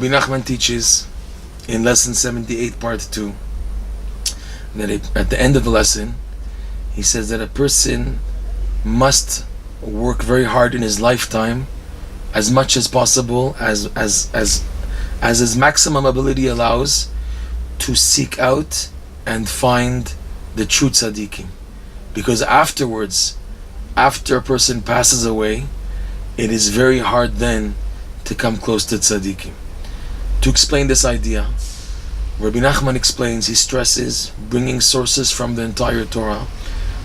Rebbe Nachman teaches in lesson 78, part 2, that at the end of the lesson, he says that a person must work very hard in his lifetime, as much as possible, as his maximum ability allows, to seek out and find the true tzaddikim. Because afterwards, after a person passes away, it is very hard then to come close to tzaddikim. To explain this idea, Rebbe Nachman explains, he stresses, bringing sources from the entire Torah,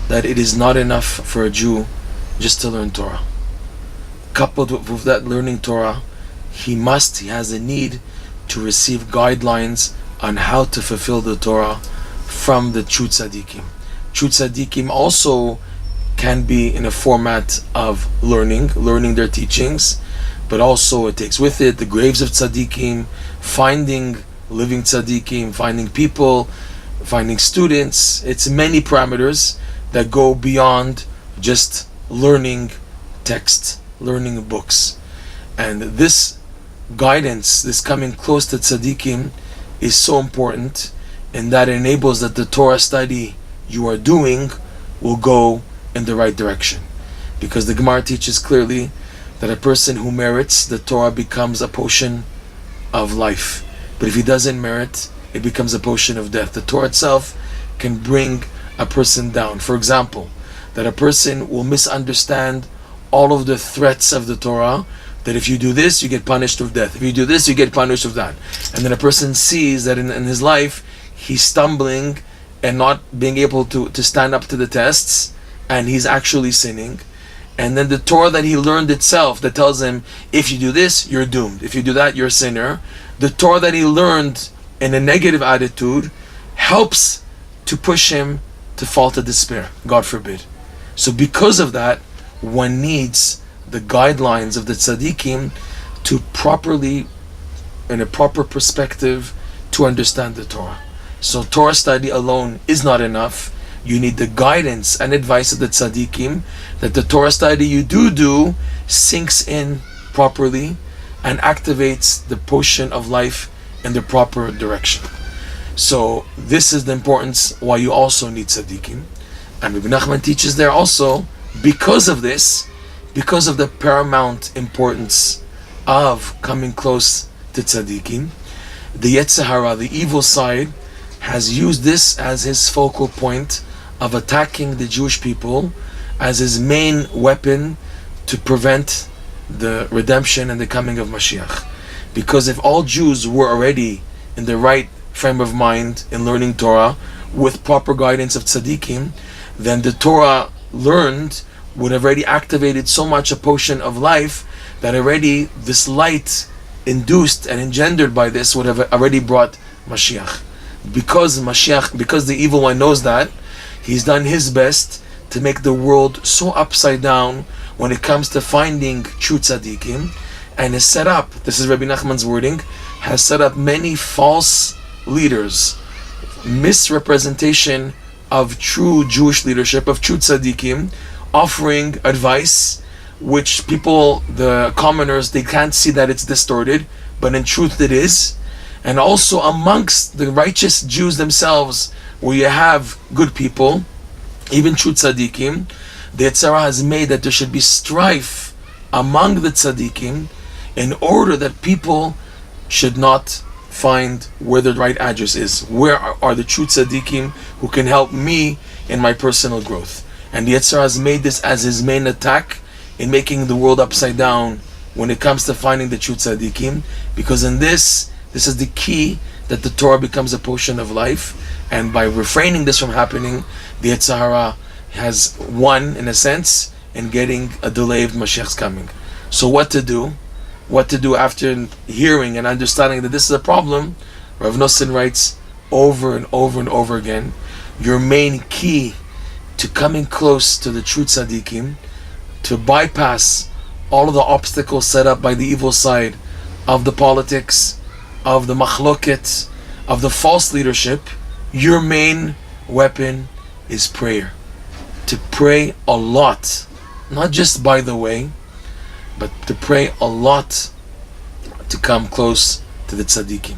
that it is not enough for a Jew just to learn Torah. Coupled with that learning Torah, he has a need to receive guidelines on how to fulfill the Torah from the true tzaddikim. True tzaddikim also can be in a format of learning their teachings, but also it takes with it the graves of tzaddikim, finding living tzaddikim, finding people, finding students. It's many parameters that go beyond just learning text, learning books. And this guidance, this coming close to tzaddikim, is so important, and that enables that the Torah study you are doing will go in the right direction. Because the Gemara teaches clearly that a person who merits the Torah becomes a portion of life. But if he doesn't merit, it becomes a portion of death. The Torah itself can bring a person down. For example, that a person will misunderstand all of the threats of the Torah, that if you do this, you get punished with death. If you do this, you get punished with that. And then a person sees that in his life, he's stumbling and not being able to stand up to the tests, and he's actually sinning. And then the Torah that he learned itself, that tells him, if you do this, you're doomed. If you do that, you're a sinner. The Torah that he learned in a negative attitude helps to push him to fall to despair, God forbid. So because of that, one needs the guidelines of the tzaddikim to properly, in a proper perspective, to understand the Torah. So Torah study alone is not enough. You need the guidance and advice of the tzaddikim, that the Torah study you do sinks in properly and activates the portion of life in the proper direction. So this is the importance why you also need tzaddikim. And Rebbe Nachman teaches there also, because of this, because of the paramount importance of coming close to tzaddikim, the Yetzer Hara, the evil side, has used this as his focal point of attacking the Jewish people, as his main weapon to prevent the redemption and the coming of Mashiach. Because if all Jews were already in the right frame of mind in learning Torah with proper guidance of tzaddikim, then the Torah learned would have already activated so much a portion of life that already this light induced and engendered by this would have already brought Mashiach. Because the evil one knows that, he's done his best to make the world so upside down when it comes to finding true tzaddikim, and has set up, this is Rebbe Nachman's wording, has set up many false leaders, misrepresentation of true Jewish leadership, of true tzaddikim, offering advice which people, the commoners, they can't see that it's distorted, but in truth it is. And also amongst the righteous Jews themselves, where you have good people, even true tzaddikim, the Yetzer Hara has made that there should be strife among the tzaddikim in order that people should not find where the right address is. Where are the true tzaddikim who can help me in my personal growth? And the Yetzer Hara has made this as his main attack in making the world upside down when it comes to finding the true tzaddikim, because in this is the key that the Torah becomes a portion of life, and by refraining this from happening, the Yetzer Hara has won, in a sense, in getting a delay of Mashiach's coming. So what to do? What to do after hearing and understanding that this is a problem? Rav Nosson writes over and over and over again, your main key to coming close to the true tzaddikim, to bypass all of the obstacles set up by the evil side of the politics, of the machloket, of the false leadership, your main weapon is prayer. To pray a lot, not just by the way, but to pray a lot to come close to the tzaddikim.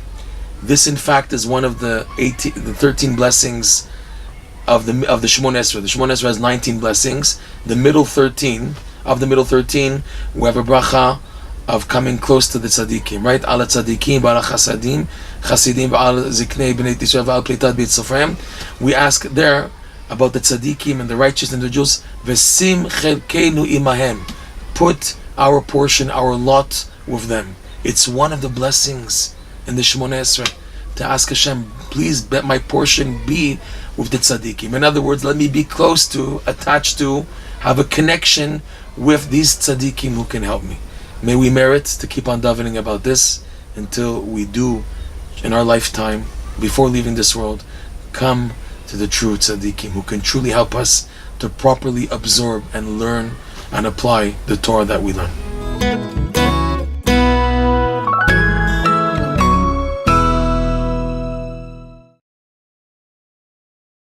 This, in fact, is one of the 13 blessings of the Shemona Esrei. The Shemona Esrei has 19 blessings. The middle 13, we have a bracha of coming close to the tzaddikim, right? Ala tzaddikim, ba'ala chasadim, chasidim, ba'ala ziknei b'nei Yisrael, ba'al plitat b'it sofrem. We ask there about the tzaddikim and the righteous individuals. V'sim chelkeinu imahem. Put our portion, our lot with them. It's one of the blessings in the Shemona Esrei to ask Hashem, please let my portion be with the tzaddikim. In other words, let me be close to, attached to, have a connection with these tzaddikim who can help me. May we merit to keep on davening about this until we do, in our lifetime, before leaving this world, come to the true tzaddikim who can truly help us to properly absorb and learn and apply the Torah that we learn.